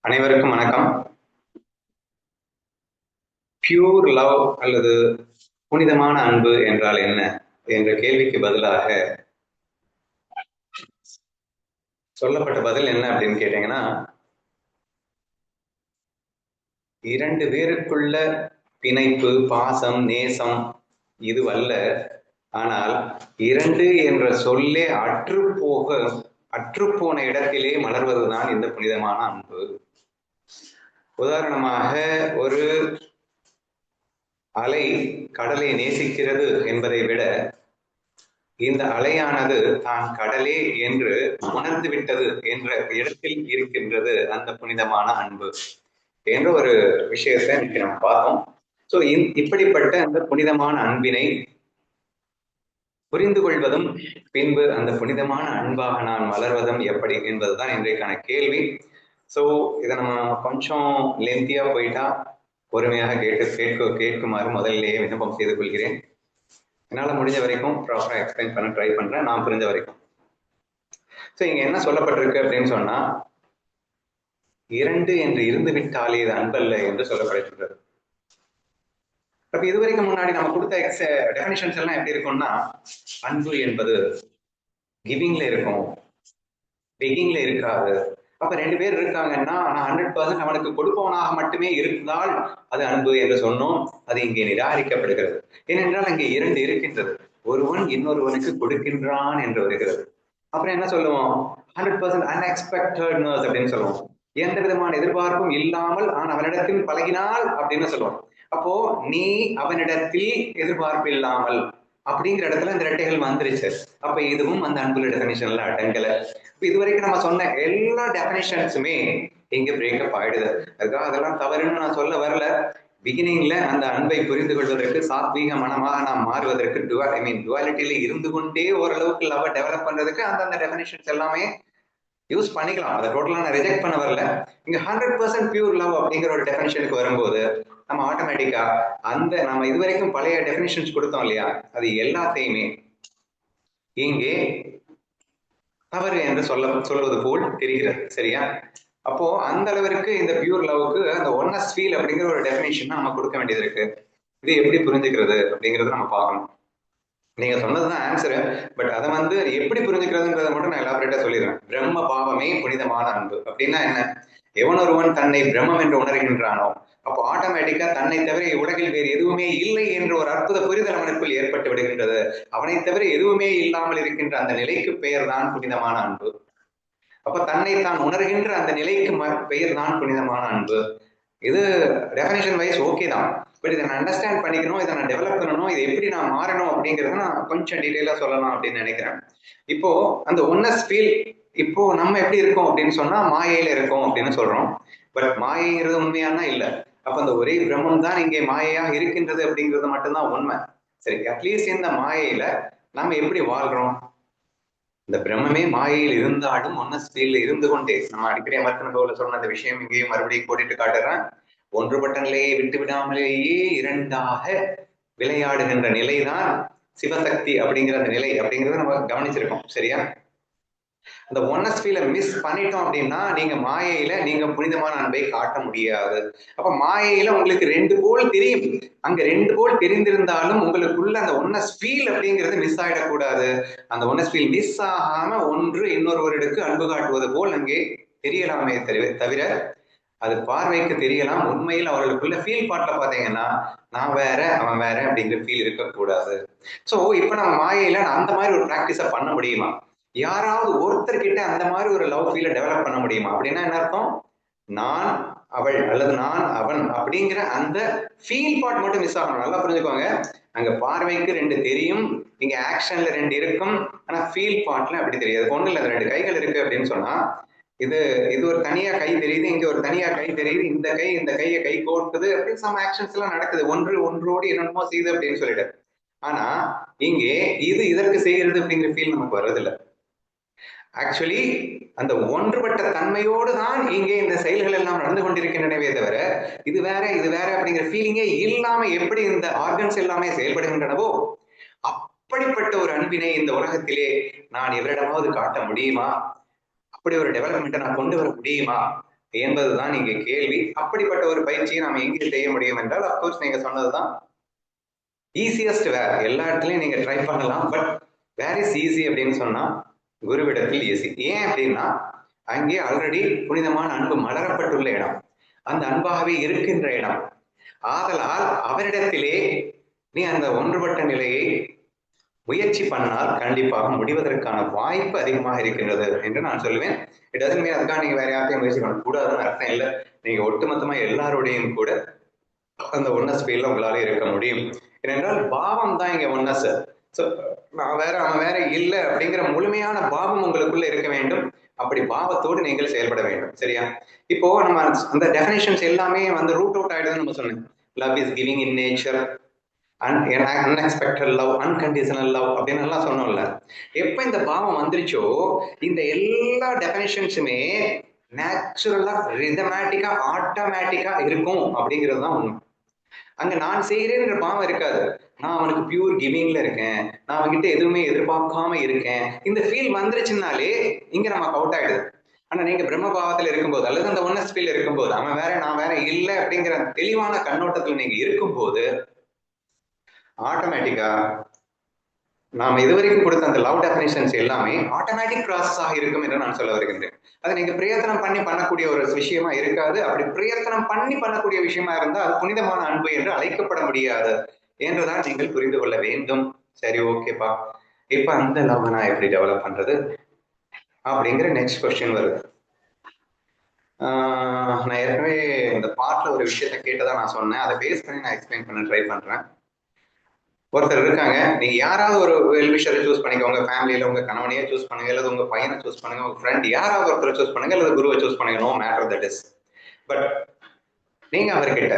அனைவருக்கும் வணக்கம். Pure love அல்லது புனிதமான அன்பு என்றால் என்ன என்ற கேள்விக்கு பதிலாக சொல்லப்பட்ட பதில் என்ன அப்படின்னு கேட்டீங்கன்னா, இரண்டு பேருக்குள்ள பிணைப்பு, பாசம், நேசம் இதுவல்ல. ஆனால் இரண்டு என்ற சொல்லே அற்றுப்போன இடத்திலே மலர்வதுதான் இந்த புனிதமான அன்பு. உதாரணமாக, ஒரு அலை கடலை நேசிக்கிறது என்பதை விட இந்த அலையானது தான் கடலே என்று உணர்ந்து விட்டது என்ற இடத்தில் இருக்கின்றது அந்த புனிதமான அன்பு என்ற ஒரு விஷயத்தை இன்னைக்கு நம்ம பார்த்தோம். ஸோ இப்படிப்பட்ட அந்த புனிதமான அன்பினை புரிந்து கொள்வதும் பின்பு அந்த புனிதமான அன்பாக நான் மலர்வதும் எப்படி என்பதுதான் இன்றைக்கான கேள்வி. ஸோ இதை நம்ம கொஞ்சம் லென்த்தியா போயிட்டா பொறுமையாக கேட்குமாறு முதலிலேயே விண்ணப்பம் செய்து கொள்கிறேன். என்னால் முடிஞ்ச வரைக்கும் ப்ராப்பரா எக்ஸ்பிளைன் பண்ண ட்ரை பண்றேன், நான் புரிஞ்ச வரைக்கும். ஸோ இங்க என்ன சொல்லப்பட்டிருக்கு அப்படின்னு சொன்னா, இரண்டு என்று இருந்து விட்டாலே இது அன்பல்ல என்று சொல்லப்பட்டிருக்கிறது. அப்ப இதுவரைக்கும் முன்னாடி நம்ம கொடுத்த டெஃபினிஷன்ஸ் எல்லாம் எப்படி இருக்கும்னா, அன்பு என்பது கிவிங்ல இருக்கும், பெக்கிங்ல இருக்காது. அப்ப ரெண்டு பேர் இருக்காங்கன்னா 100% அவனுக்கு கொடுப்பவனாக மட்டுமே இருந்தால் அது அன்பு என்று சொன்னோம். அது இங்கே நிராகரிக்கப்படுகிறது. ஏனென்றால் அங்கே இரண்டு இருக்கின்றது. ஒருவன் இன்னொருவனுக்கு கொடுக்கின்றான் என்று வருகிறது. அப்புறம் என்ன சொல்லுவோம்? 100% அன்எக்ஸ்பெக்டட்னஸ் அப்படின்னு சொல்லுவோம். எந்த விதமான எதிர்பார்ப்பும் இல்லாமல் அவனிடத்தில் பழகினால் அப்படின்னு சொல்லுவோம். அப்போ நீ அவனிடத்தில் எதிர்பார்ப்பு இல்லாமல் அப்படிங்கிற இடத்துல இந்த இரட்டைகள் வந்துருச்சு. அப்ப இதுவும் அந்த அன்புல டெஃபினிஷன்ல அடங்கல. இதுவரைக்கும் நம்ம சொன்ன எல்லா டெஃபினிஷன்ஸுமே இங்க பிரேக்கப் ஆயிடுது. அதுக்காக அதெல்லாம் தவறுன்னு நான் சொல்ல வரல. பிகினிங்ல அந்த அன்பை புரிந்து கொள்வதற்கு, சாத்வீக மனமாக நாம் மாறுவதற்கு, டுவாலிட்டியில இருந்து கொண்டே ஓரளவுக்கு லவ் டெவலப் பண்றதுக்கு அந்த டெஃபினிஷன்ஸ் எல்லாமே யூஸ் பண்ணிக்கலாம். அதை டோட்டலா நான் ரிஜெக்ட் பண்ண வரல. இங்க 100% பியூர் லவ் அப்படிங்கிற ஒரு டெஃபினிஷனுக்கு வரும்போது நம்ம ஆட்டோமேட்டிக்கா அந்த நம்ம இதுவரைக்கும் பழைய டெஃபினிஷன்ஸ் கொடுத்தோம் இல்லையா, அது எல்லாத்தையுமே இங்கே தவறு என்று சொல்வது போல் தெரிகிறது. சரியா? அப்போ அந்த அளவிற்கு இந்த பியூர் லவ்க்கு அந்த ஒன்னஸ் ஃபீல் அப்படிங்கிற ஒரு டெஃபினேஷன் நம்ம கொடுக்க வேண்டியது இருக்கு. இது எப்படி புரிஞ்சுக்கிறது அப்படிங்கறத நம்ம பார்க்கணும். நீங்க சொன்னதுதான் ஆன்சரு. பட் அதை எப்படி புரிஞ்சுக்கிறதுன்றத மட்டும் நான் எலாபரேட்டா சொல்லிடுறேன். பிரம்ம பாவமே புனிதமான அன்பு அப்படின்னா என்ன? எவனொருவன் தன்னை பிரம்மம் என்று உணர்கின்றானோ, அப்போ ஆட்டோமேட்டிக்கா தன்னை தவிர உலகில் வேறு எதுவுமே இல்லை என்ற ஒரு அற்புத புரிதல் அவனுக்குள் ஏற்பட்டு விடுகின்றது. அவனை தவிர எதுவுமே இல்லாமல் இருக்கின்ற அந்த நிலைக்கு பெயர் தான் புனிதமான அன்பு. அப்ப தன்னை தான் உணர்கின்ற அந்த நிலைக்கு பெயர் தான் புனிதமான அன்பு. இது டெஃபினேஷன் வைஸ் ஓகே தான். பட் இதை நான் அண்டர்ஸ்டாண்ட் பண்ணிக்கணும், இதை நான் டெவலப் பண்ணணும், இதை எப்படி நான் மாறணும் அப்படிங்கறத நான் கொஞ்சம் டீட்டெயிலா சொல்லலாம் அப்படின்னு நினைக்கிறேன். இப்போ அந்த ஒன்னஸ் ஃபீல் இப்போ நம்ம எப்படி இருக்கோம் அப்படின்னு சொன்னா மாயையில இருக்கோம் அப்படின்னு சொல்றோம். பட் மாயைங்கிறது உண்மையானா இல்ல. அப்ப அந்த ஒரே பிரம்மம் தான் இங்கே மாயையா இருக்கின்றது அப்படிங்கிறது மட்டும்தான் உண்மை. சரி, அட்லீஸ்ட் இந்த மாயையில நம்ம எப்படி வாழ்றோம்? இந்த பிரம்மமே மாயையில் இருந்தாலும் ஒன்னஸ் ஃபீல்ல இருந்து கொண்டே, நம்ம அடிக்கடி அமர்த்தின சொன்ன அந்த விஷயம் இங்கேயும் மறுபடியும் போட்டுட்டு காட்டுறேன். ஒன்றுபட்ட நிலையை விட்டு விடாமலேயே இரண்டாக விளையாடுகின்ற நிலைதான் சிவசக்தி அப்படிங்கிற அந்த நிலை அப்படிங்கிறத நம்ம கவனிச்சிருக்கோம். சரியா? அந்த ஒன்னஸ் ஃபீலை மிஸ் பண்ணிட்டோம் அப்படின்னா நீங்க மாயையில நீங்க புனிதமான அன்பை காட்ட முடியாது. அப்ப மாயையில உங்களுக்கு ரெண்டு போல் தெரியும். அங்க ரெண்டு போல் தெரிந்திருந்தாலும் உங்களுக்குள்ள அந்த ஒன்னஸ் ஃபீல் அப்படிங்கிறது மிஸ் ஆயிடக்கூடாது. அந்த ஒன்னஸ் ஃபீல் மிஸ் ஆகாம ஒன்று இன்னொருவருக்கு அன்பு காட்டுவது போல் அங்கே தெரியலாமே தவிர அது பார்வைக்கு தெரியலாம். உண்மையில் அவர்களுக்குள்ள ஃபீல் பாட்டில் பாத்தீங்கன்னா நான் வேற அவன் வேற அப்படிங்கிற ஃபீல் இருக்கக்கூடாது. சோ இப்ப நம்ம மாயையில அந்த மாதிரி ஒரு பிராக்டிஸ பண்ண முடியுமா? யாராவது ஒருத்தர் கிட்ட அந்த மாதிரி ஒரு லவ் ஃபீலை டெவலப் பண்ண முடியுமா? அப்படின்னா என்ன அர்த்தம்? நான் அவள் அல்லது நான் அவன் அப்படிங்கிற அந்த ஃபீல் பார்ட் மட்டும் மிஸ் ஆகணும். நல்லா புரிஞ்சுக்கோங்க. அங்க பார்வைக்கு ரெண்டு தெரியும், இங்க ஆக்ஷன்ல ரெண்டு இருக்கும், ஆனா ஃபீல் பார்ட்ல அப்படி தெரியாது. ஒண்ணு இல்ல, ரெண்டு கைகள் இருக்கு அப்படின்னு சொன்னா இது ஒரு தனியா கை தெரியுது, இங்க ஒரு தனியா கை தெரியுது, இந்த கையை கை கோர்க்குது அப்படி சம் ஆக்ஷன்ஸ் எல்லாம் நடக்குது. ஒன்றோடு என்னென்னமோ செய்யுது அப்படின்னு சொல்லிட்டு. ஆனா இங்கே இது இதற்கு செய்கிறது அப்படிங்கிற ஃபீல் நமக்கு வர்றதில்லை. ஆக்சுவலி அந்த ஒன்றுபட்ட தன்மையோடு தான் இங்கே இந்த செயல்கள் எல்லாம் நடந்து கொண்டிருக்கின்றனவே தவிர இது வேற அப்படிங்கிற ஃபீலிங்கே இல்லாம எப்படி இந்த ஆர்கன்ஸ் எல்லாமே செயல்படுகின்றனவோ அப்படிப்பட்ட ஒரு அன்பினை இந்த உலகத்திலே நான் எவரிடமாவது காட்ட முடியுமா? அப்படி ஒரு டெவலப்மெண்ட்டை நான் கொண்டு வர முடியுமா என்பதுதான் இங்கே கேள்வி. அப்படிப்பட்ட ஒரு பயிற்சியை நாம் எங்கே செய்ய முடியும் என்றால், அப்கோர்ஸ் நீங்க சொன்னதுதான் ஈஸியஸ்ட் வேர். எல்லா இடத்துலயும் நீங்க ட்ரை பண்ணலாம். பட் வேர் இஸ் ஈஸி அப்படின்னு சொன்னா குருவிடத்தில் ஈஸி. ஏன் அப்படின்னா அங்கே ஆல்ரெடி புனிதமான அன்பு மலரப்பட்டுள்ள இடம், அந்த அன்பாகவே இருக்கின்ற இடம். ஆதலால் அவரிடத்திலே நீ அந்த ஒன்றுபட்ட நிலையை முயற்சி பண்ணால் கண்டிப்பாக முடிவதற்கான வாய்ப்பு அதிகமாக இருக்கின்றது என்று நான் சொல்லுவேன். இட் டசன்ட் மீன் அதுக்காக நீங்க வேற யார்த்தையும் முயற்சி பண்ண கூடாதுன்னு அர்த்தம் இல்லை. நீங்க ஒட்டுமொத்தமா எல்லாரோடையும் கூட அந்த ஒன்னஸ் ஃபீல்ல உங்களால இருக்க முடியும். ஏனென்றால் பாவம் தான் இங்க ஒன்னஸ். ஸோ நான் வேற அவன் வேற இல்லை அப்படிங்கிற முழுமையான பாவம் உங்களுக்குள்ள இருக்க வேண்டும். அப்படி பாவத்தோடு நீங்கள் செயல்பட வேண்டும். சரியா? இப்போ நம்ம அந்த டெஃபினேஷன்ஸ் எல்லாமே வந்து ரூட் அவுட் ஆயிடுதுன்னு நம்ம சொன்னேன். Love is giving in nature, unexpected love, unconditional love அப்படின்னு எல்லாம் சொன்னோம்ல. எப்ப இந்த பாவம் வந்துருச்சோ இந்த எல்லா டெஃபினேஷன்ஸுமே நேச்சுரலா ரிதமேட்டிக்கா ஆட்டோமேட்டிக்கா இருக்கும் அப்படிங்கிறது தான் உண்மை. அங்க நான் செய்கிறேன்ற பாவம் இருக்காது. நான் அவனுக்கு பியூர் கிவிங்ல இருக்கேன், நான் அவன்கிட்ட எதுவுமே எதிர்பார்க்காம இருக்கேன், இந்த ஃபீல் வந்துருச்சுனாலே இங்க நமக்கு அவுட் ஆயிடுது. ஆனா நீங்க பிரம்ம பாவத்துல இருக்கும்போது அல்லது அந்த ஒன்னஸ் ஃபீல் இருக்கும்போது அவன் வேற நான் வேற இல்லை அப்படிங்கிற தெளிவான கண்ணோட்டத்துல நீங்க இருக்கும்போது ஆட்டோமேட்டிக்கா நாம இதுவரைக்கும் கொடுத்த அந்த லவ் டெஃபினேஷன்ஸ் எல்லாமே ஆட்டோமேட்டிக் ப்ராசஸாக இருக்கும் என்று நான் சொல்ல வருகின்றேன். அதை நீங்க பிரயத்தனம் பண்ணி பண்ணக்கூடிய ஒரு விஷயமா இருக்காது. அப்படி பிரயத்தனம் பண்ணி பண்ணக்கூடிய விஷயமா இருந்தால் அது புனிதமான அன்பு என்று அழைக்கப்பட முடியாது என்றுதான் நீங்கள் புரிந்து கொள்ள வேண்டும். சரி, ஓகேப்பா, இப்ப அந்த லவ் நான் எப்படி டெவலப் பண்றது அப்படிங்கிற நெக்ஸ்ட் கொஸ்டின் வருது. நான் ஏற்கனவே இந்த பார்ட்ல ஒரு விஷயத்த கேட்டதா நான் சொன்னேன். அதை பேஸ் பண்ணி நான் எக்ஸ்பிளைன் பண்ண ட்ரை பண்றேன். ஒருத்தர் இருக்காங்க, நீங்க யாராவது ஒரு வெல்விஷரை சூஸ் பண்ணிக்கோங்க, ஃபேமிலியில உங்க கணவனையே சூஸ் பண்ணுங்க, அல்லது உங்க பையனை சூஸ் பண்ணுங்க, உங்க ஃப்ரெண்ட் யாராவது ஒருத்தரை சூஸ் பண்ணுங்க, அல்லது குருவை சூஸ் பண்ணுங்க, no matter that is. But நீங்க அவர்கிட்ட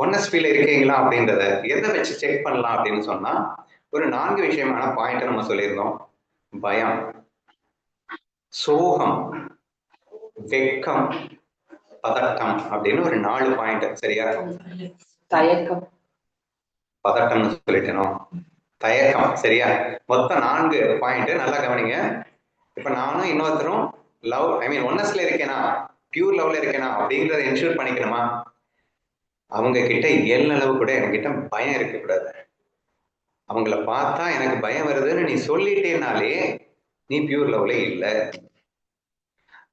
ஒன்னஸ் ஃபீல் இருக்கீங்களா அப்படின்றத எதை வச்சு செக் பண்ணலாம் அப்படின்னு சொன்னா ஒரு 4 விஷயமான பாயிண்ட் நம்ம சொல்லியிருந்தோம். பயம், சோகம், வெக்கம், பதட்டம் அப்படின்னு ஒரு 4 பாயிண்ட். சரியா? தயக்கம், பதட்டம்னு சொல்லிட்டேனோ, தயக்கம். சரியா? மொத்தம் 4 பாயிண்ட். நல்லா கவனிங்க. இப்ப நானும் இன்னொருத்தரும் லவ் ஒன்னஸ்ல இருக்கேனா, பியூர் லவ்ல இருக்கேனா அப்படிங்கறத என்ஷூர் பண்ணிக்கணுமா? அவங்க கிட்ட அளவு கூட என்கிட்ட பயம் இருக்கக்கூடாது. அவங்கள பார்த்தா எனக்கு பயம் வருதுன்னு நீ சொல்லிட்டேனாலே நீ பியூர் லவ்ல இல்லை.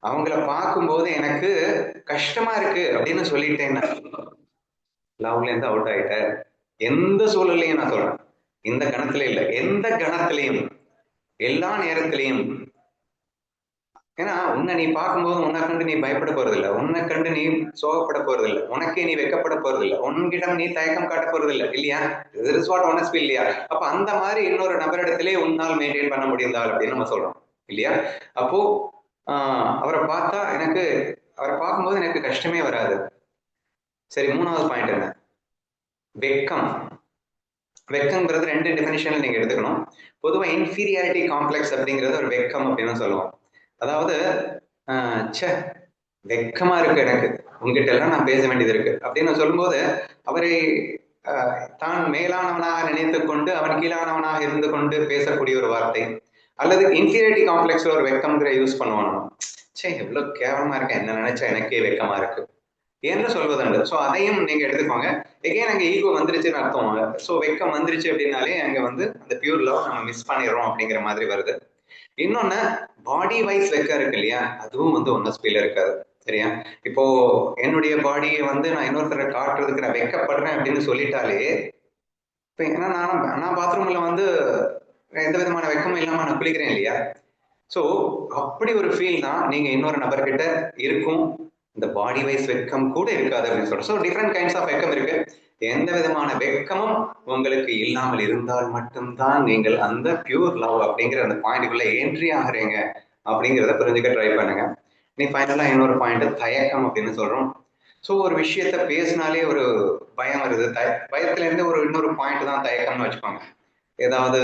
அவங்கள பார்க்கும்போது எனக்கு கஷ்டமா இருக்கு அப்படின்னு சொல்லிட்டேன்னா லவ்ல இருந்து அவுட் ஆயிட்ட. எந்த சூழலையும் நான் சொல்றேன், இந்த கணத்துல இல்லை, எந்த கணத்திலையும் எல்லா நேரத்திலையும். ஏன்னா உன்னை நீ பார்க்கும்போது உன்னை கண்டு நீ பயப்பட போறதில்லை, உன்னை கண்டு நீ சோகப்பட போறதில்லை, உனக்கே நீ வெக்கப்பட போறதில்லை, உன்கிட்ட நீ தயக்கம் காட்ட போறதில்லை. இல்லையா? இல்லையா? அப்ப அந்த மாதிரி இன்னொரு நபரிடத்திலே உன்னால் மெயின்டைன் பண்ண முடிந்தால் அப்படின்னு நம்ம சொல்றோம். இல்லையா? அப்போ அவரை பார்த்தா அவரை பார்க்கும்போது எனக்கு கஷ்டமே வராது. சரி, 3வது பாயிண்ட் என்ன? வெக்கம். வெக்கம்ங்கிறது 2 டெஃபினிஷன்ல நீங்க எடுத்துக்கணும். பொதுவா இன்ஃபீரியாரிட்டி காம்ப்ளெக்ஸ் அப்படிங்கிறது ஒரு வெக்கம் அப்படின்னு சொல்லுவோம். அதாவது வெக்கமா இருக்கு எனக்கு, உங்ககிட்ட எல்லாம் நான் பேச வேண்டியது இருக்கு அப்படின்னு சொல்லும்போது அவரை தான் மேலானவனாக நினைத்து கொண்டு அவன் கீழானவனாக இருந்து கொண்டு பேசக்கூடிய ஒரு வார்த்தை. அல்லது இன்ஃபீரியாரிட்டி காம்ப்ளெக்ஸ்ல ஒரு வெக்கம்ங்கிற யூஸ் பண்ணுவோம். எவ்வளவு கேவலமா இருக்கேன், என்ன நினைச்சா எனக்கே வெக்கமா இருக்கு என்று சொல்வதுண்டு. ஸோ அதையும் நீங்க எடுத்துக்கோங்க. எகைன் அங்கே ஈகோ வந்துருச்சுன்னு அர்த்தம். ஸோ வெக்கம் வந்துருச்சு அப்படின்னாலே அங்க வந்து அந்த பியூர் லவ் நம்ம மிஸ் பண்ணிடுறோம் அப்படிங்கிற மாதிரி வருது. இன்னொன்னு பாடி வைஸ் வெக்கம் இருக்கு இல்லையா, அதுவும் வந்து ஒன்னஸ் ஃபீல் இருக்காது. சரியா? இப்போ என்னுடைய பாடியை வந்து நான் இன்னொருத்தரை காட்டுறதுக்கு நான் வெக்கப்படுறேன் அப்படின்னு சொல்லிட்டாலே, இப்போ ஏன்னா நான் பாத்ரூம்ல வந்து எந்த விதமான வெக்கமும் இல்லாம நான் குளிக்கிறேன் இல்லையா? ஸோ அப்படி ஒரு ஃபீல் தான் நீங்க இன்னொரு நபர்கிட்ட இருக்கும். இந்த பாடி வைஸ் வெக்கம் கூட இருக்காது அப்படின்னு சொல்றோம். ஸோ டிஃப்ரெண்ட் கைண்ட்ஸ் ஆஃப் வெக்கம் இருக்கு. எந்த விதமான வெக்கமும் உங்களுக்கு இல்லாமல் இருந்தால் மட்டும்தான் நீங்கள் அந்த பியூர் லவ் அப்படிங்கிற அந்த பாயிண்ட்டுக்குள்ள என்ட்ரி ஆகுறீங்க அப்படிங்கிறத புரிஞ்சுக்க ட்ரை பண்ணுங்க. நீ ஃபைனலா இன்னொரு பாயிண்ட் தயக்கம் அப்படின்னு சொல்றோம். ஸோ ஒரு விஷயத்த பேசினாலே ஒரு பயம் வருது. பயத்துல இருந்து இன்னொரு பாயிண்ட் தான் தயக்கம்னு வச்சுக்கோங்க. ஏதாவது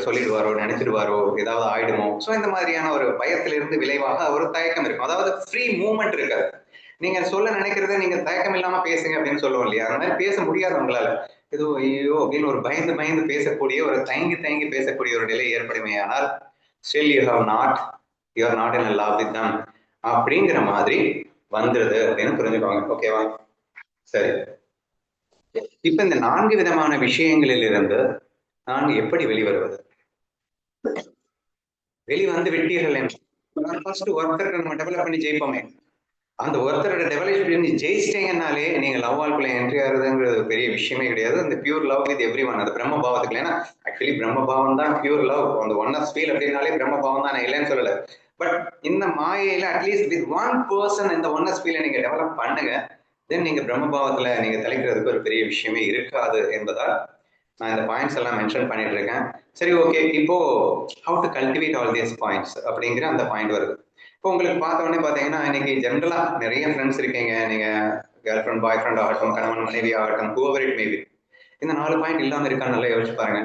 சொல்லிடுவாரோ, நினைச்சிடுவாரோ, ஏதாவது ஆயிடுமோ. ஸோ இந்த மாதிரியான ஒரு பயத்திலிருந்து விளைவாக ஒரு தயக்கம் இருக்கும். அதாவது ஃப்ரீ மூவ்மெண்ட் இருக்காது. நீங்க சொல்ல நினைக்கிறத நீங்க தயக்கம் இல்லாம பேசுங்க அப்படின்னு சொல்லுவோம் இல்லையா? அந்த மாதிரி பேச முடியாது உங்களால. ஏதோ ஐயோ அப்படின்னு ஒரு பயந்து பேசக்கூடிய ஒரு தயங்கி பேசக்கூடிய ஒரு நிலை ஏற்படுமையானால் still you are not in love with them அப்படிங்கிற மாதிரி வந்துருது அப்படின்னு புரிஞ்சுக்கோங்க. ஓகேவா? சரி, இப்ப இந்த 4 விதமான விஷயங்களில் இருந்து நான் எப்படி வெளிவருவது? வெளிவந்து விட்டீர்கள் என்று ஃபர்ஸ்ட் ஒருத்தரை நம்ம டெவலப் பண்ணி ஜெயிப்போமே, அந்த ஒருத்தரோட டெவலப் பண்ணி ஜெயிச்சிட்டீங்கன்னாலே நீங்க லவ் வாழ்க்கையில என்ட்ரி ஆகுதுங்கிறது பெரிய விஷயமே கிடையாது. அந்த pure love with every one, அது பிரம்ம பாவத்துக்கு. ஏன்னா ஆக்சுவலி பிரம்ம பாவம் தான் பியூர் லவ். அந்த ஒன்னஸ் ஃபீல் அப்படின்னாலே பிரம்ம பாவம் தான், நான் இல்லைன்னு சொல்லல. பட் இந்த மாயையில அட்லீஸ்ட் வித் ஒன் பர்சன் இந்த ஒன்னஸ் ஃபீலை நீங்க டெவலப் பண்ணுங்க, தென் நீங்க பிரம்ம பாவத்துல நீங்க தலைக்கிறதுக்கு ஒரு பெரிய விஷயமே இருக்காது என்பதால் நான் இந்த பாயிண்ட்ஸ் எல்லாம் மென்ஷன் பண்ணிட்டு இருக்கேன். சரி, ஓகே. இப்போ how to cultivate all these points அப்படிங்கிற அந்த பாயிண்ட் வருது. இப்போ உங்களுக்கு பார்த்த உடனே பார்த்தீங்கன்னா, இன்னைக்கு ஜென்ரலா நிறைய ஃப்ரெண்ட்ஸ் இருக்கீங்க. நீங்க கேர்ள் ஃப்ரெண்ட், பாய் ஃப்ரெண்ட் ஆகட்டும், கணவன் மனைவி ஆகட்டும், ஹூவர் இட் மேபி, இந்த 4 பாயிண்ட் இல்லாம இருக்கான்னு நல்லா யோசிச்சு பாருங்க.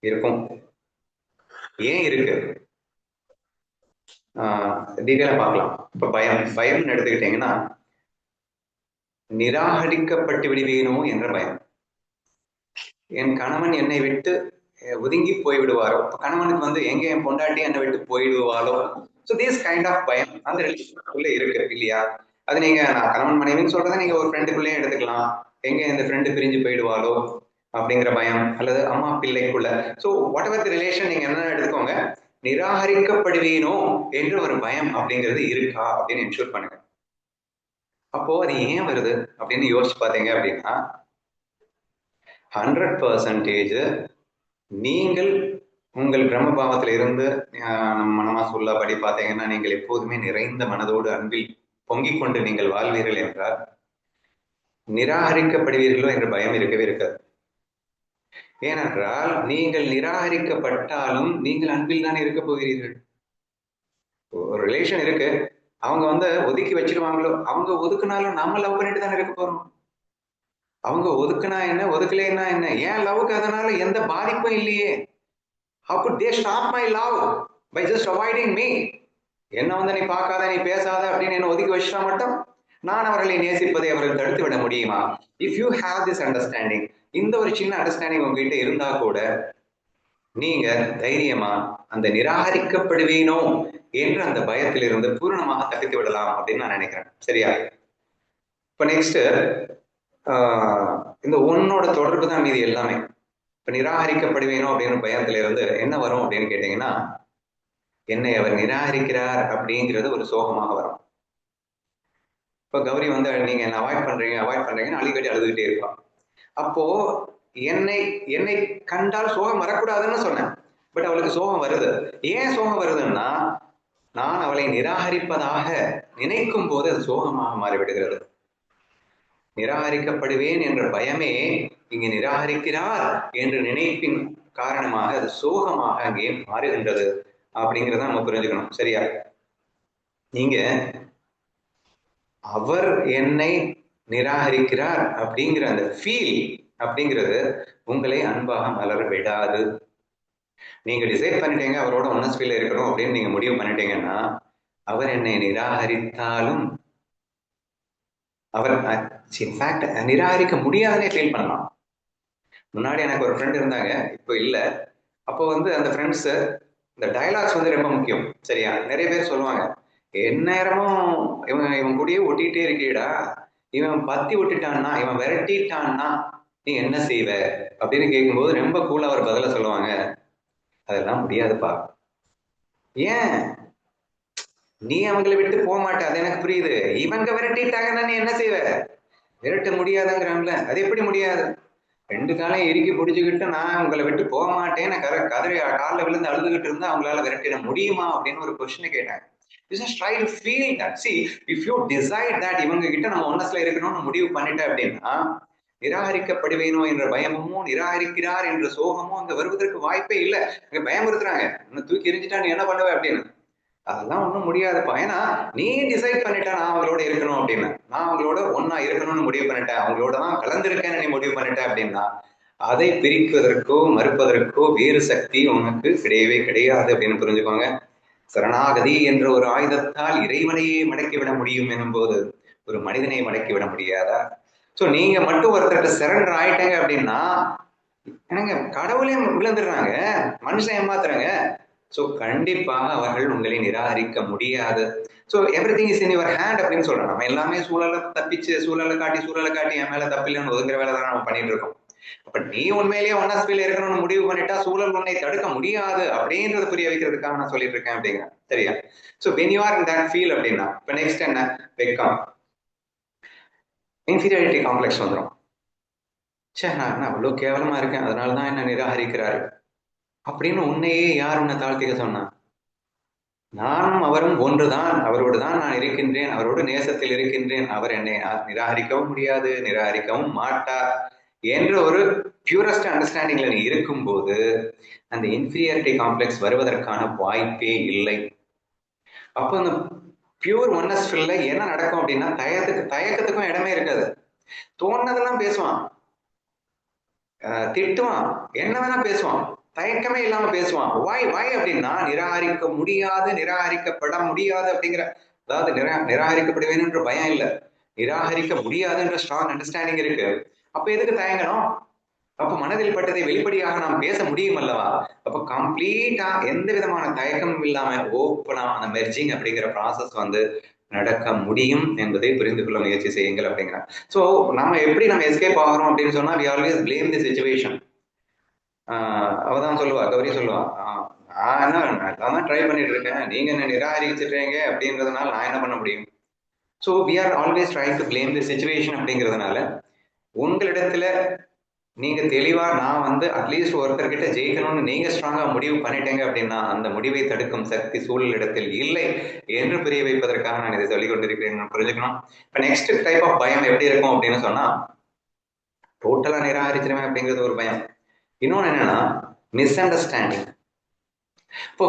இருக்கும். ஏன் இருக்கு? டீட்டெயிலா பார்க்கலாம். இப்ப பயம்னு எடுத்துக்கிட்டீங்கன்னா, நிராகரிக்கப்பட்டு விடுவேனோ என்ற பயம். என் கணவன் என்னை விட்டு ஒதுங்கி போய் விடுவாரோ, கணவனுக்கு வந்து எங்க என் பொண்டாட்டி என்னை விட்டு போயிடுவாளோ, ஸோ திஸ் கைண்ட் ஆஃப் பயம் அந்த ரிலேஷனுக்குள்ள இருக்கு இல்லையா? அது நீங்க நான் கணவன் மனைவின்னு சொல்றதை நீங்க ஒரு ஃப்ரெண்டுக்குள்ளேயே எடுத்துக்கலாம். எங்க இந்த ஃப்ரெண்டு பிரிஞ்சு போயிடுவாளோ அப்படிங்கிற பயம், அல்லது அம்மா பிள்ளைக்குள்ள. So whatever the relation நீங்க என்ன எடுத்துக்கோங்க, நிராகரிக்கப்படுவேனோ என்று ஒரு பயம் அப்படிங்கிறது இருக்கா அப்படின்னு என்ஷூர் பண்ணுங்க. அப்போ அது ஏன் வருது அப்படின்னு யோசிச்சு பார்த்தீங்க அப்படின்னா, 100% நீங்கள் உங்கள் பிரம்ம பாவத்தில் இருந்து நம்ம மனமா சொல்லபடி பார்த்தீங்கன்னா, நீங்கள் எப்போதுமே நிறைந்த மனதோடு அன்பில் பொங்கிக் கொண்டு நீங்கள் வாழ்வீர்கள் என்றால் நிராகரிக்கப்படுவீர்களோ என்ற பயம் இருக்கவே இருக்காது. ஏனென்றால் நீங்கள் நிராகரிக்கப்பட்டாலும் நீங்கள் அன்பில் தானே இருக்க போகிறீர்கள். ஒரு ரிலேஷன் இருக்கு, அவங்க வந்து ஒதுக்கி வச்சிருவாங்களோ, அவங்க ஒதுக்குனாலும் நம்ம லவ் பண்ணிட்டு தானே இருக்க போறோம். அவங்க ஒதுக்குனா என்ன, ஒதுக்கலைன்னா என்ன, ஏன் லவ்க்கு அதனால எந்த பாதிப்பும் இல்லையே. How could they stop my love by just avoiding me? என்ன வந்து நீ பார்க்காத, நீ பேசாத அப்படின்னு என்ன ஒதுக்கி வச்சுட்டா மட்டும் நான் அவர்களை நேசிப்பதை அவர்கள் தடுத்து விட முடியுமா? If you have this understanding, இந்த ஒரு சின்ன அண்டர்ஸ்டாண்டிங் உங்ககிட்ட இருந்தா கூட நீங்க தைரியமா அந்த நிராகரிக்கப்படுவேனோ என்று அந்த பயத்திலிருந்து பூரணமாக தப்பித்து விடலாம் அப்படின்னு நான் நினைக்கிறேன். சரியா? இப்ப நெக்ஸ்ட் இந்த ஒன்னோட தொடர்பு தான் மீது எல்லாமே. இப்ப நிராகரிக்கப்படுவேனோ அப்படின்னு பயத்துல இருந்து என்ன வரும் அப்படின்னு கேட்டீங்கன்னா, என்னை அவர் நிராகரிக்கிறார் அப்படிங்கிறது ஒரு சோகமாக வரும். இப்ப கௌரி வந்து நீங்க என்ன அவாய்ட் பண்றீங்கன்னு அடிக்கடி அழுதுகிட்டே இருப்பான். அப்போ என்னை என்னை கண்டால் சோகம் வரக்கூடாதுன்னு சொன்னேன், பட் அவளுக்கு சோகம் வருது. ஏன் சோகம் வருதுன்னா, நான் அவளை நிராகரிப்பதாக நினைக்கும் போது அது சோகமாக மாறிவிடுகிறது. நிராகரிக்கப்படுவேன் என்ற பயமே இங்கு நிராகரிக்கிறார் என்று நினைப்பின் காரணமாக அது சோகமாக அங்கே மாறுகின்றது அப்படிங்கிறத நம்ம புரிஞ்சுக்கணும். சரியா? நீங்க அவர் என்னை நிராகரிக்கிறார் அப்படிங்கிற அந்த ஃபீல் அப்படிங்கிறது உங்களை அன்பாக மலர விடாது. நீங்க டிசைட் பண்ணிட்டீங்க அவரோட ஒன்னஸ் ஃபீல் இருக்கணும் அப்படின்னு நீங்க முடிவு பண்ணிட்டீங்கன்னா, அவர் என்னை நிராகரித்தாலும் அவர் இன்ஃபேக்ட் நிராகரிக்க முடியாதுன்னே ஃபீல் பண்ணலாம். முன்னாடி எனக்கு ஒரு ஃப்ரெண்ட் இருந்தாங்க, இப்போ இல்லை. அப்போ வந்து அந்த ஃப்ரெண்ட்ஸ் இந்த டயலாக்ஸ் வந்து ரொம்ப முக்கியம். சரியா? நிறைய பேர் சொல்லுவாங்க, எந்நேரமும் இவன் கூடயே ஒட்டிகிட்டே இருக்கீடா, இவன் பத்தி விட்டுட்டான்னா, இவன் விரட்டிட்டான்னா நீ என்ன செய்வ அப்படின்னு கேட்கும்போது ரொம்ப கூலா ஒரு பதில சொல்லுவாங்க, அதெல்லாம் முடியாதுப்பா. ஏன்? நீ அவங்களை விட்டு போக மாட்ட, அது எனக்கு புரியுது. இவங்க விரட்டிட்டாங்கன்னா நீ என்ன செய்வ? விரட்ட முடியாதுங்கிறான்ல, அது எப்படி முடியாது? 2 காலையும் இறுக்கி பிடிச்சுக்கிட்டு நான் உங்களை விட்டு போக மாட்டேன்னு கதறி காலில் விழுந்து அழுதுகிட்டு இருந்தா அவங்களால விரட்டிட முடியுமா அப்படின்னு ஒரு கொஸ்டின் கேட்டாங்க. Just try to feel that. See, if you decide that இவங்க கிட்ட நம்ம ஒன்னஸ்ல இருக்கணும்னு முடிவு பண்ணிட்டேன் அப்படின்னா, நிராகரிக்கப்படுவேனோ என்ற பயமும் நிராகரிக்கிறார் என்ற சோகமும் அங்க வருவதற்கு வாய்ப்பே இல்லை. அங்க பயமுறுத்துறாங்க, இன்னும் தூக்கி எரிஞ்சிட்டா நீ என்ன பண்ணுவ அப்படின்னு. அதெல்லாம் ஒன்றும் முடியாதுப்பா. ஏன்னா நீ டிசைட் பண்ணிட்ட நான் அவங்களோட இருக்கணும் அப்படின்னு, நான் அவங்களோட ஒன்னா இருக்கணும்னு முடிவு பண்ணிட்டேன், அவங்களோட தான் கலந்திருக்கேன்னு நீ முடிவு பண்ணிட்டேன் அப்படின்னா, அதை பிரிப்பதற்கோ மறுப்பதற்கோ வேறு சக்தி உனக்கு கிடையவே கிடையாது அப்படின்னு புரிஞ்சுக்கோங்க. சரணாகதி என்ற ஒரு ஆயுதத்தால் இறைவனையே மடக்கிவிட முடியும் எனும் போது ஒரு மனிதனை மடக்கி விட முடியாதா? சோ நீங்க மட்டும் ஒருத்தர்கிட்ட சரண்டர் ஆயிட்டாங்க அப்படின்னா, என்னங்க கடவுளே விழுந்துடுறாங்க, மனுஷன் ஏமாத்துறாங்க. ஸோ கண்டிப்பாக அவர்கள் உங்களை நிராகரிக்க முடியாது. So everything is in your hand அப்படின்னு சொல்றோம். நம்ம எல்லாமே சூழலை தப்பிச்சு சூழலை காட்டி என் மேல தப்பில்லைன்னு ஒதுங்குற வேலை தான் நம்ம பண்ணிட்டு இருக்கோம். அப்ப நீ உண்மையிலேயே ஒன்னாஸ்பில் இருக்கணும்னு முடிவு பண்ணிட்டா சூழல் உன்னை தடுக்க முடியாது அப்படின்றத புரிய வைக்கிறதுக்காக நான் சொல்லிட்டு இருக்கேன் அப்படிங்கிறேன். சரியா? So when you are in that feel அப்படின்னா இப்ப நெக்ஸ்ட் என்ன, வெக்கம், இன்ஃபீரியாரிட்டி காம்ப்ளெக்ஸ் வந்துடும். சே, நான் அவ்வளவு கேவலமா இருக்கேன், அதனாலதான் என்ன நிராகரிக்கிறாரு அப்படின்னு உன்னையே யார் உன்னை தாழ்த்திக்க சொன்னா? நானும் அவரும் ஒன்றுதான், அவரோடு தான் நான் இருக்கின்றேன், அவரோடு நேசத்தில் இருக்கின்றேன், அவர் என்னை நிராகரிக்கவும் முடியாது, நிராகரிக்கவும் மாட்டார் என்ற ஒரு பியூரஸ்ட் அண்டர்ஸ்டாண்டிங்ல நீ இருக்கும்போது அந்த இன்ஃபீரியாரிட்டி காம்ப்ளெக்ஸ் வருவதற்கான வாய்ப்பே இல்லை. அப்போ அந்த பியூர் ஒன்னஸ் ஃபீல்ல என்ன நடக்கும் அப்படின்னா தயக்கத்துக்கும் இடமே இருக்காது. தோணுனதெல்லாம் பேசுவான், திட்டுவான், என்ன வேணா பேசுவான், தயக்கமே இல்லாம பேசுவான். வாய் அப்படின்னா நிராகரிக்க முடியாது, நிராகரிக்கப்பட முடியாது அப்படிங்கிற, அதாவது நிராகரிக்கப்படுவேன்ற பயம் இல்லை, நிராகரிக்க முடியாதுன்ற ஸ்ட்ராங் அண்டர்ஸ்டாண்டிங் இருக்கு. அப்ப எதுக்கு தயங்கணும்? அப்ப மனதில் பட்டதை வெளிப்படையாக நாம் பேச முடியும் அல்லவா? அப்ப கம்ப்ளீட்டா எந்த விதமான தயக்கமும் இல்லாம ஓப்பனா அந்த மெர்ஜிங் அப்படிங்கிற ப்ராசஸ் வந்து நடக்க முடியும் என்பதை புரிந்து கொள்ள முயற்சி செய்யுங்கள் அப்படிங்கிறேன். ஸோ நம்ம எப்படி நம்ம எஸ்கேப் ஆகிறோம் அப்படின்னு சொன்னா we always blame the situation. அவதான் சொல்லுவா, கௌரி சொல்லுவா, நான் தான் ட்ரை பண்ணிட்டு இருக்கேன், நீங்க என்ன நிராகரிச்சிடுறீங்க அப்படின்றதுனால நான் என்ன பண்ண முடியும்? So we are always trying to blame the situation அப்படிங்கிறதுனால உங்களிடத்துல நீங்க தெளிவா நான் வந்து அட்லீஸ்ட் ஒருத்தர்கிட்ட ஜெயிக்கணும்னு நீங்க ஸ்ட்ராங்கா முடிவு பண்ணிட்டீங்க அப்படின்னா அந்த முடிவை தடுக்கும் சக்தி சூழலிடத்தில் இல்லை என்று புரிய வைப்பதற்காக நான் இதை சொல்லிக் கொண்டிருக்கிறேன், புரிஞ்சுக்கணும். இப்ப நெக்ஸ்ட் டைப் ஆஃப் பயம் எப்படி இருக்கும் அப்படின்னு சொன்னா, டோட்டலா நிராகரிச்சிருவேன் அப்படிங்கிறது ஒரு பயம். இன்னொன்னு என்னன்னா மிஸ் அண்டர்ஸ்டாண்டிங். இப்போ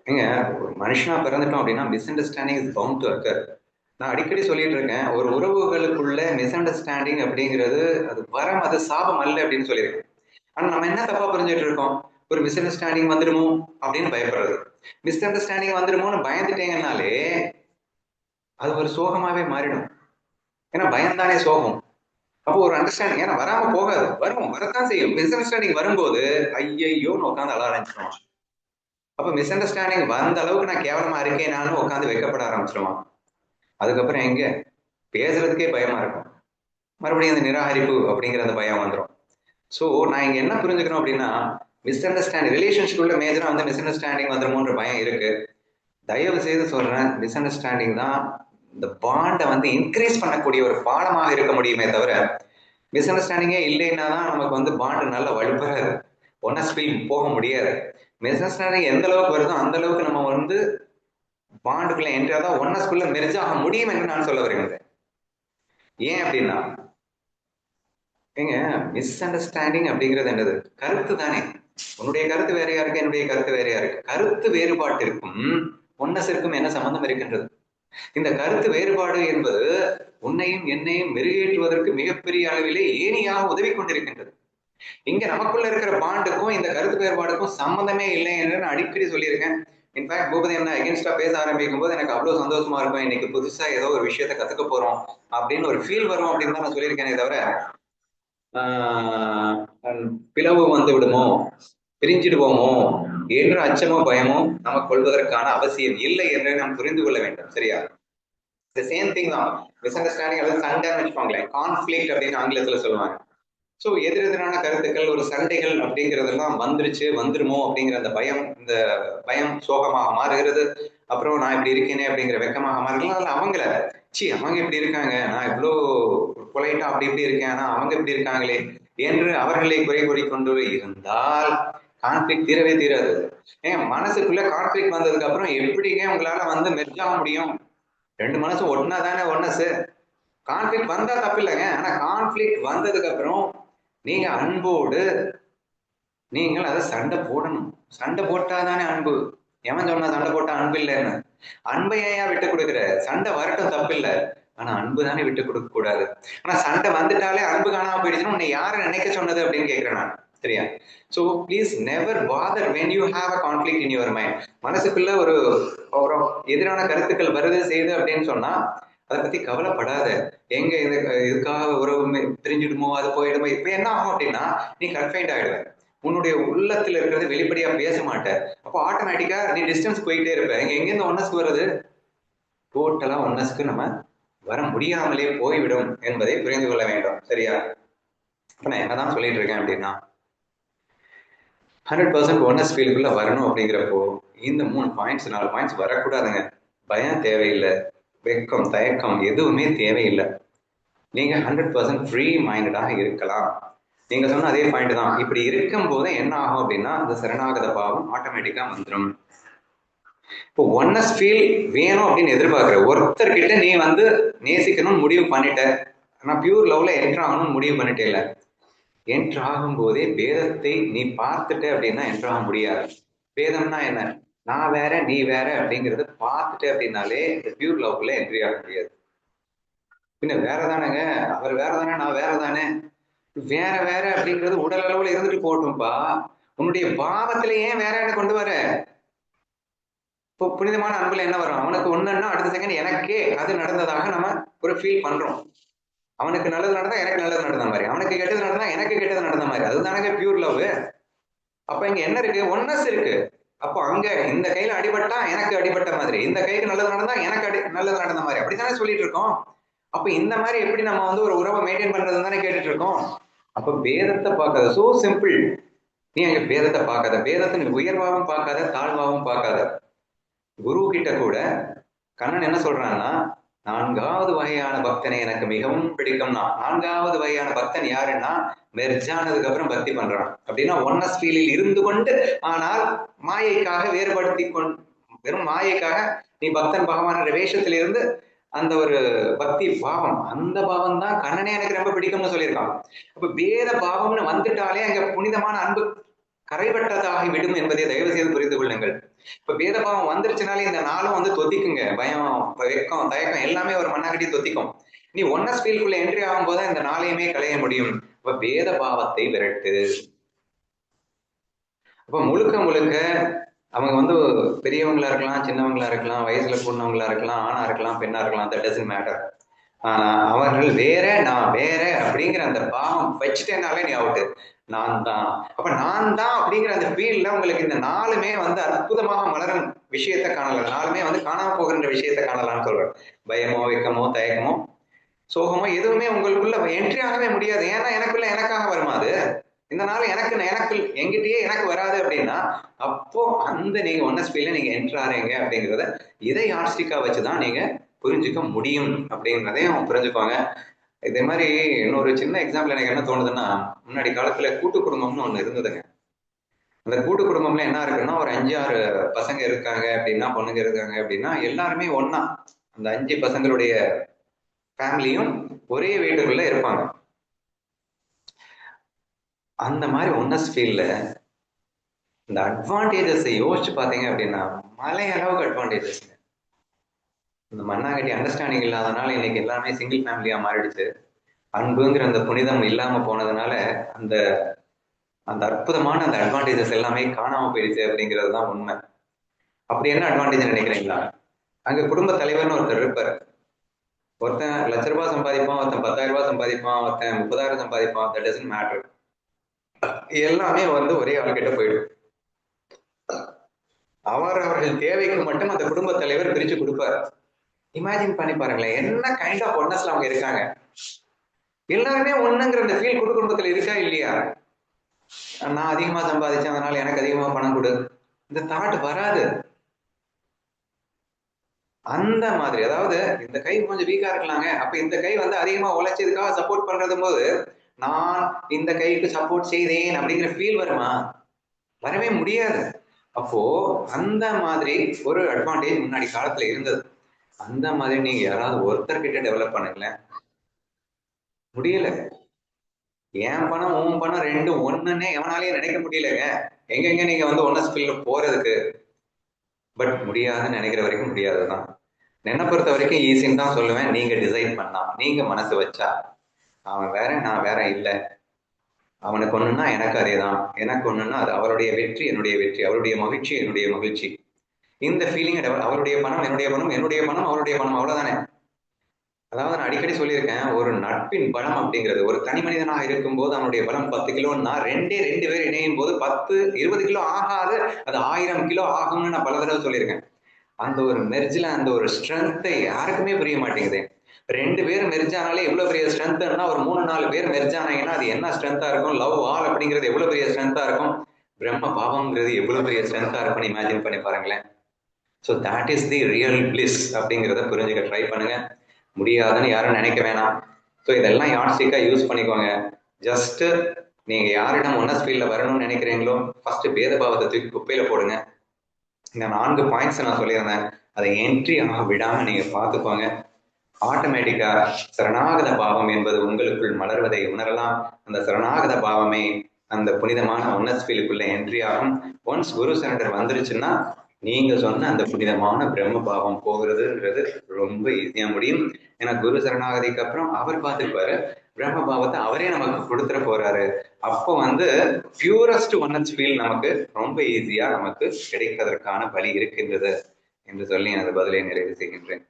நீங்க ஒரு மனுஷனா பிறந்துட்டோம் அப்படின்னா misunderstanding is bound to occur. நான் அடிக்கடி சொல்லிட்டு இருக்கேன், ஒரு உறவுகளுக்குள்ள மிஸ் அண்டர்ஸ்டாண்டிங் அப்படிங்கிறது அது வரம், அது சாபம் அல்ல அப்படின்னு சொல்லியிருக்கேன். ஆனா நம்ம என்ன தப்பா புரிஞ்சுட்டு இருக்கோம்? ஒரு மிஸ் அண்டர்ஸ்டாண்டிங் வந்துடுமோ அப்படின்னு பயப்படுறது. மிஸ் அண்டர்ஸ்டாண்டிங் வந்துடுமோன்னு பயந்துட்டீங்கன்னாலே அது ஒரு சோகமாவே மாறிடும். ஏன்னா பயம்தானே சோகம். அப்போ ஒரு அண்டர்ஸ்டாண்டிங் ஏன்னா வராம போகாது, வரும், வரத்தான் செய்யும். மிஸ் அண்டர்ஸ்டாண்டிங் வரும்போது ஐயோன்னு உட்காந்து அழ ஆரம்பிச்சிருவான். அப்ப மிஸ் அண்டர்ஸ்டாண்டிங் வந்த அளவுக்கு நான் கேவலமா இருக்கேன் நானும் உட்காந்து வைக்கப்பட ஆரம்பிச்சிருவான். அதுக்கப்புறம் எங்க பேசுறதுக்கே பயமா இருக்கும், மறுபடியும் அந்த நிராகரிப்பு அப்படிங்கிற அந்த பயம் வந்துடும். ஸோ நான் இங்க என்ன புரிஞ்சுக்கணும் அப்படின்னா, மிஸ் அண்டர்ஸ்டாண்டிங் ரிலேஷன்ஷிப்ல மேஜரா வந்து மிஸ் அண்டர்ஸ்டாண்டிங் வந்துருமோன்ற பயம் இருக்கு. தயவு செய்து சொல்றேன், மிஸ் அண்டர்ஸ்டாண்டிங் தான் இந்த பாண்டை வந்து இன்க்ரீஸ் பண்ணக்கூடிய ஒரு பாடமாக இருக்க முடியுமே தவிர, மிஸ் அண்டர்ஸ்டாண்டிங்கே இல்லைன்னா தான் நமக்கு வந்து பாண்டு நல்ல வலுப்பெறாது, ஒன்னஸ்பில் போக முடியாது. மிஸ் அண்டர்ஸ்டாண்டிங் எந்த அளவுக்கு வருதோ அந்த அளவுக்கு நம்ம வந்து பாண்டுக்குள்ள என்றாதான் ஒன்னஸ்குள்ள மெர்ஜ் ஆக முடியும் என்று நான் சொல்ல வருகின்றேன். ஏன் அப்படின்னா, ஏங்க மிஸ் அண்டர்ஸ்டாண்டிங் அப்படிங்கிறது என்னது? கருத்து தானே. உன்னுடைய கருத்து வேறையா இருக்கு, என்னுடைய கருத்து வேறையா இருக்கு. கருத்து வேறுபாட்டிற்கும் ஒன்னஸிற்கும் என்ன சம்பந்தம் இருக்கின்றது? இந்த கருத்து வேறுபாடு என்பது உன்னையும் என்னையும் மெருகேற்றுவதற்கு மிகப்பெரிய அளவிலே ஏனியாக உதவி கொண்டிருக்கின்றது. இங்க நமக்குள்ள இருக்கிற பாண்டுக்கும் இந்த கருத்து வேறுபாடுக்கும் சம்பந்தமே இல்லை என்று நான் அடிக்கடி சொல்லியிருக்கேன். இன்ஃபேக்ட் பூபதி என்ன அகேன்ஸ்டா பேச ஆரம்பிக்கும் போது எனக்கு அவ்வளவு சந்தோஷமா இருக்கும், இன்னைக்கு புதுசா ஏதோ ஒரு விஷயத்த கத்துக்க போறோம் அப்படின்னு ஒரு ஃபீல் வரும் அப்படின்னு தான் நான் சொல்லியிருக்கேனே தவிர பிளவு வந்து விடுமோ, பிரிஞ்சிடுவோமோ என்ற அச்சமோ பயமோ நமக்கு கொள்வதற்கான அவசியம் இல்லை என்று நாம் புரிந்து கொள்ள வேண்டும். சரியா? சேம் திங் தான் மிஸ் அண்டர்ஸ்டாண்டிங் அல்லது சண்டைன்னு வச்சுக்கோங்களேன், கான்ஃபிளிக்ட் அப்படின்னு ஆங்கிலத்துல சொல்லுவாங்க. ஸோ எதிரெதிரான கருத்துக்கள், ஒரு சண்டைகள் அப்படிங்கிறதெல்லாம் வந்துருமோ அப்படிங்கிற அந்த பயம், இந்த பயம் சோகமாக மாறுகிறது. அப்புறம் நான் இப்படி இருக்கேனே அப்படிங்கிற வெக்கமாக மாறுகிறது. அதில் அவங்க இப்படி இருக்காங்க, நான் இவ்வளோ பொலைட்டா அப்படி இப்படி இருக்கேன், ஆனா அவங்க இப்படி இருக்காங்களே என்று அவர்களை குறை கூறிக்கொண்டு இருந்தால் கான்ஃபிளிக்ட் தீரவே தீராது. ஏன் மனசுக்குள்ள கான்ஃபிளிக்ட் வந்ததுக்கு அப்புறம் எப்படிங்க உங்களால வந்து மெர்ஜ் ஆக முடியும்? ரெண்டு மனசு ஒன்னா தானே ஒன்னஸ். கான்ஃபிளிக்ட் வந்தா தப்பு இல்லைங்க, ஆனா கான்ஃபிளிக்ட் வந்ததுக்கு அப்புறம் நீங்க அன்போடு நீங்கள் அதை சண்டை போடணும். சண்டை போட்டாதானே அன்பு. எவன் சொன்னா சண்டை போட்டா அன்பு இல்லைன்னு? அன்பை ஏன் விட்டு கொடுக்குற? சண்டை வரட்டும் தப்பு இல்லை, ஆனா அன்பு தானே விட்டு கொடுக்க கூடாது. ஆனா சண்டை வந்துட்டாலே அன்பு காணாம போயிடுச்சுன்னா உன்னை யாரை நினைக்க சொன்னது அப்படின்னு கேட்கிறேன் நான். சரியா? So please never father when you have a conflict in your mind. மனசுக்குள்ள ஒரு எதிரான கருத்துக்கள் வருது செய்யுது அப்படின்னு சொன்னா அதை பத்தி கவலைப்படாத. எங்க இதுக்காக உறவு பிரிஞ்சிடுமோ, அது போயிடுமோ, இப்ப என்ன ஆகும் அப்படின்னா நீ கன்ஃபைன்ட் ஆயிடுவேன். உன்னுடைய உள்ளத்துல இருக்கிறது வெளிப்படையா பேச மாட்ட. அப்போ ஆட்டோமேட்டிக்கா நீ டிஸ்டன்ஸ் போயிட்டே இருப்ப. எங்கேருந்து ஒன்னஸ்க்கு வருது? டோட்டலா ஒன்னஸ்க்கு நம்ம வர முடியாமலே போய்விடும் என்பதை புரிந்து கொள்ள வேண்டும். சரியா? இப்ப நான் என்னதான் சொல்லிட்டு இருக்கேன் அப்படின்னா, 100% ஒன்னஸ் ஃபீல்டுக்குள்ள வரணும் அப்படிங்கிறப்போ இந்த 3 பாயிண்ட்ஸ் 4 பாயிண்ட்ஸ் வரக்கூடாதுங்க. பயம் தேவையில்லை, வெக்கம் தயக்கம் எதுவுமே தேவையில்லை. நீங்க 100% ஃப்ரீ மைண்டடாக இருக்கலாம். நீங்க சொன்ன அதே பாயிண்ட் தான். இப்படி இருக்கும் போது என்ன ஆகும் அப்படின்னா, அந்த சரணாகத பாவம் ஆட்டோமேட்டிக்கா வந்துடும். இப்போ ஒன்னஸ் ஃபீல் வேணும் அப்படின்னு எதிர்பார்க்கிற ஒருத்தர்கிட்ட நீ வந்து நேசிக்கணும்னு முடிவு பண்ணிட்ட, ஆனா பியூர் லவ்ல என்டர் ஆகணும்னு முடிவு பண்ணிட்டே இல்ல. என்டர் ஆகும் போதே பேதத்தை நீ பார்த்துட்ட அப்படின்னா என்டர் ஆக முடியாது. பேதம்னா என்ன? நான் வேற நீ வேற அப்படிங்கறத பார்த்துட்ட அப்படின்னாலே இந்த பியூர் லவ்க்குள்ள என்ட்ரி ஆக முடியாது. பின்ன வேற தானேங்க, அவர் வேற தானே, நான் வேற தானே. வேற வேற அப்படிங்கிறது உடல் அளவுல இருந்துட்டு போகட்டும்பா. உன்னுடைய பாவத்திலேயே வேற கொண்டு வர. இப்போ புனிதமான அன்புல என்ன வரும்? அவனுக்கு ஒண்ணுன்னா அடுத்த செகண்ட் எனக்கே அது நடந்ததாக நம்ம ஒரு ஃபீல் பண்றோம். அவனுக்கு நல்லது நடந்தா எனக்கு நல்லது நடந்த மாதிரி, அவனுக்கு கெட்டது நடந்தா எனக்கு கெட்டது நடந்த மாதிரி. அதுதானங்க பியூர் லவ். அப்ப இங்க என்ன இருக்கு? ஒன்னஸ் இருக்கு. அப்போ அங்க இந்த கையில அடிபட்டா எனக்கு அடிபட்ட மாதிரி, இந்த கைக்கு நல்லது நடந்தா எனக்கு நல்லது நடந்த மாதிரி, அப்படித்தானே சொல்லிட்டு இருக்கோம். அப்ப இந்த மாதிரி எப்படி நம்ம வந்து ஒரு உறவை மெயின்டைன் பண்றது தானே கேட்டுட்டு இருக்கோம். அப்ப பேதத்தை பார்க்காத. So simple. நீ அங்க பேதத்தை பார்க்காத. பேதத்தை நீ உயர்வாகவும் பார்க்காத, தாழ்வாகவும் பார்க்காத. குரு கிட்ட கூட கண்ணன் என்ன சொல்றான்னா, 4வது வகையான பக்தனை எனக்கு மிகவும் பிடிக்கும்னா, 4வது வகையான பக்தன் யாருன்னா மெர்ஜானதுக்கு அப்புறம் பக்தி பண்றான். அப்படின்னா ஒன்னஸ் ஃபீலில் இருந்து கொண்டு, ஆனால் மாயைக்காக வேறுபடுத்தி கொண்டு, வெறும் மாயைக்காக நீ பக்தன் பகவான வேஷத்துல இருந்து அந்த ஒரு பக்தி பாவம், அந்த பாவம் தான் கண்ணனே எனக்கு ரொம்ப பிடிக்கும்னு சொல்லியிருக்கான். அப்ப வேத பாவம்னு வந்துட்டாலே அங்க புனிதமான அன்பு கரைபட்டதாகி விடும் என்பதை தயவு செய்து புரிந்து கொள்ளுங்கள். இப்ப வேதபாவம் வந்துருச்சுனாலே இந்த நாளும் வந்து தொத்திக்குங்க. பயம், வெக்கம், தயக்கம் எல்லாமே ஒரு மண்ணாகட்டி தொத்திக்கும். நீ ஒன்னஸ் ஃபீல்டுக்குள்ள என்ட்ரி ஆகும் போது இந்த நாளையுமே களைய முடியும். அப்ப வேத பாவத்தை விரட்டு. அப்ப முழுக்க முழுக்க அவங்க வந்து பெரியவங்களா இருக்கலாம், சின்னவங்களா இருக்கலாம், வயசுல கூடவங்களா இருக்கலாம், ஆணா இருக்கலாம், பெண்ணா இருக்கலாம், தட் டசன்ட் மேட்டர். ஆனா அவர்கள் வேற நான் வேற அப்படிங்கிற அந்த பாவம் வச்சுட்டேனாலே நீ அவுட்டு. நான் தான். அப்ப நான் தான் அப்படிங்கிற அந்த ஃபீல்ட்ல உங்களுக்கு இந்த நாளுமே வந்து அற்புதமாக மலரும் விஷயத்த காணலாம். நாளுமே வந்து காணாம போகின்ற விஷயத்த காணலாம்னு சொல்றேன். பயமோ, வெக்கமோ, தயக்கமோ, சோகமோ எதுவுமே உங்களுக்குள்ள என்ட்ரி ஆகவே முடியாது. ஏன்னா எனக்குள்ள எனக்காக வருமா அது? இந்த நாள் எனக்கு எங்கிட்டயே எனக்கு வராது அப்படின்னா, அப்போ அந்த நீங்க ஒன்னஸ் ஃபீல்ட்ல நீங்க என்ட்ரு ஆறீங்க அப்படிங்கிறத இதை யார்ஸ்டிக்கா வச்சுதான் நீங்க புரிஞ்சுக்க முடியும் அப்படிங்கிறதையும் புரிஞ்சுக்கோங்க. இதே மாதிரி இன்னொரு சின்ன எக்ஸாம்பிள் எனக்கு என்ன தோணுதுன்னா, முன்னாடி காலத்துல கூட்டு குடும்பம்னு ஒண்ணு இருந்ததுங்க. அந்த கூட்டு குடும்பம்ல என்ன இருக்குன்னா, ஒரு 5-6 பசங்க இருக்காங்க அப்படின்னா, பொண்ணுங்க இருக்காங்க அப்படின்னா, எல்லாருமே ஒன்னா அந்த 5 பசங்களுடைய ஃபேமிலியும் ஒரே வீட்டுக்குள்ள இருப்பாங்க. அந்த மாதிரி ஒன்னஸ் ஃபீல்ட்ல இந்த அட்வான்டேஜஸ் யோசிச்சு பாத்தீங்க அப்படின்னா மலை அளவுக்கு அட்வான்டேஜஸ். இந்த மண்ணாங்கட்டி அண்டர்ஸ்டாண்டிங் இல்லாதனால இன்னைக்கு எல்லாமே சிங்கிள் ஃபேமிலியா மாறிடுச்சு. அன்புங்கிற அந்த புனிதம் இல்லாம போனதுனால அந்த அந்த அற்புதமான அந்த அட்வான்டேஜஸ் எல்லாமே காணாம போயிடுச்சு அப்படிங்கிறது தான் உண்மை. அப்படி என்ன அட்வான்டேஜ் நினைக்கிறீங்களா? அங்க குடும்ப தலைவர்னு ஒருத்தர் இருப்பாரு. ஒருத்தன் ₹1,00,000 சம்பாதிப்பான், ஒருத்தன் ₹10,000 சம்பாதிப்பான், ஒருத்தன் 30,000 சம்பாதிப்பான். That doesn't matter. எல்லாமே வந்து ஒரே ஆள்கிட்ட போயிடும். அவர்கள் தேவைக்கு மட்டும் அந்த குடும்ப தலைவர் பிரிச்சு கொடுப்பாரு. இமேஜின் பண்ணி பாருங்களேன், என்ன கைண்ட் ஆஃப் ஒன்னஸ்ல அவங்க இருக்காங்க. எல்லாருமே ஒண்ணுங்கிற அந்த ஃபீல் குடும்பத்துல இருக்கா இல்லையா? நான் அதிகமா சம்பாதிச்சேன் அதனால எனக்கு அதிகமா பணம் கொடு, இந்த தாட் வராது. அந்த மாதிரி, அதாவது இந்த கை கொஞ்சம் வீக்கா இருக்கலாங்க, அப்ப இந்த கை வந்து அதிகமா உழைச்சதுக்காக சப்போர்ட் பண்றது போது நான் இந்த கைக்கு சப்போர்ட் செய்தேன் அப்படிங்கிற ஃபீல் வருமா? வரவே முடியாது. அப்போ அந்த மாதிரி ஒரு அட்வான்டேஜ் முன்னாடி காலத்துல இருந்தது. அந்த மாதிரி நீங்க யாராவது ஒருத்தர்கிட்ட டெவலப் பண்ணுங்களேன். முடியல. என் பணம் உன் பணம் ரெண்டும் ஒண்ணுன்னே எவனாலேயே நினைக்க முடியலங்க. எங்கெங்க நீங்க வந்து ஒன்னஸ் ஃபீல்ட்ல போறதுக்கு. பட் முடியாதுன்னு நினைக்கிற வரைக்கும் முடியாதுதான். என்னை பொறுத்த வரைக்கும் ஈஸின்னு தான் சொல்லுவேன். நீங்க டிசைட் பண்ணா, நீங்க மனசு வச்சா. அவன் வேற நான் வேற இல்லை. அவனுக்கு ஒண்ணுன்னா எனக்கு அதேதான், எனக்கு ஒண்ணுன்னா அது அவருடைய வெற்றி என்னுடைய வெற்றி, அவருடைய மகிழ்ச்சி என்னுடைய மகிழ்ச்சி. இந்த ஃபீலிங் அவருடைய பணம் என்னுடைய பணம், என்னுடைய பணம் அவருடைய பணம், அவ்வளவுதானே. அதாவது நான் அடிக்கடி சொல்லியிருக்கேன், ஒரு நட்பின் பலம் அப்படிங்கிறது ஒரு தனி மனிதனாக இருக்கும்போது அவனுடைய பலம் 10 கிலோன்னா ரெண்டு பேர் இணையும் போது 10-20 கிலோ ஆகாது, அது 1000 கிலோ ஆகும்னு நான் பல தடவை சொல்லியிருக்கேன். அந்த ஒரு மெர்ஜில அந்த ஒரு ஸ்ட்ரென்த்தை யாருக்குமே புரிய மாட்டேங்குது. 2 பேர் மெர்ஜ் ஆனாலே எவ்வளவு பெரிய ஸ்ட்ரென்த்னா, ஒரு 3-4 பேர் மெர்ஜ் ஆனாங்கன்னா அது என்ன ஸ்ட்ரென்த்தா இருக்கும். லவ் ஆல் அப்படிங்கிறது எவ்வளவு பெரிய ஸ்ட்ரென்த்தா இருக்கும். பிரம்ம பாவம்ங்கிறது எவ்வளவு பெரிய ஸ்ட்ரென்த்தா இருக்கும்னு இமேஜின் பண்ணி பாருங்களேன். So that is the real bliss அப்படிங்கிறத புரிஞ்சுக்க ட்ரை பண்ணுங்க. முடியாதுன்னு யாரும் நினைக்க வேணாம். ஸோ இதெல்லாம் யாட்ஸ்டிக்கா யூஸ் பண்ணிக்கோங்க. ஜஸ்ட் நீங்க யாரிடம் ஒன்னஸ் ஃபீல்ட்ல வரணும்னு நினைக்கிறீங்களோ ஃபர்ஸ்ட் பேதபாவத்தை தூக்கி குப்பையில போடுங்க. இந்த 4 பாயிண்ட்ஸ் நான் சொல்லியிருந்தேன், அதை என்ட்ரி ஆக விடாம நீங்க பார்த்துக்கோங்க. ஆட்டோமேட்டிக்கா சரணாகத பாவம் என்பது உங்களுக்குள் மலர்வதை உணரலாம். அந்த சரணாகத பாவமே அந்த புனிதமான ஒன்னஸ் ஃபீல்டுக்குள்ள என்ட்ரி ஆகும். ஒன்ஸ் குரு சரண்டர் வந்துருச்சுன்னா நீங்க சொன்ன அந்த புனிதமான பிரம்ம பாவம் போகிறதுன்றது ரொம்ப ஈஸியா முடியும். ஏன்னா குரு சரணாகதிக்கு அப்புறம் அவர் பார்த்துப்பாரு, பிரம்ம பாவத்தை அவரே நமக்கு கொடுத்துட போறாரு. அப்போ பியூரஸ்ட் ஒன்னஸ் ஃபீல் நமக்கு ரொம்ப ஈஸியா நமக்கு கிடைப்பதற்கான வழி இருக்கின்றது என்று சொல்லி எனது பதிலை நிறைவு செய்கின்றேன்.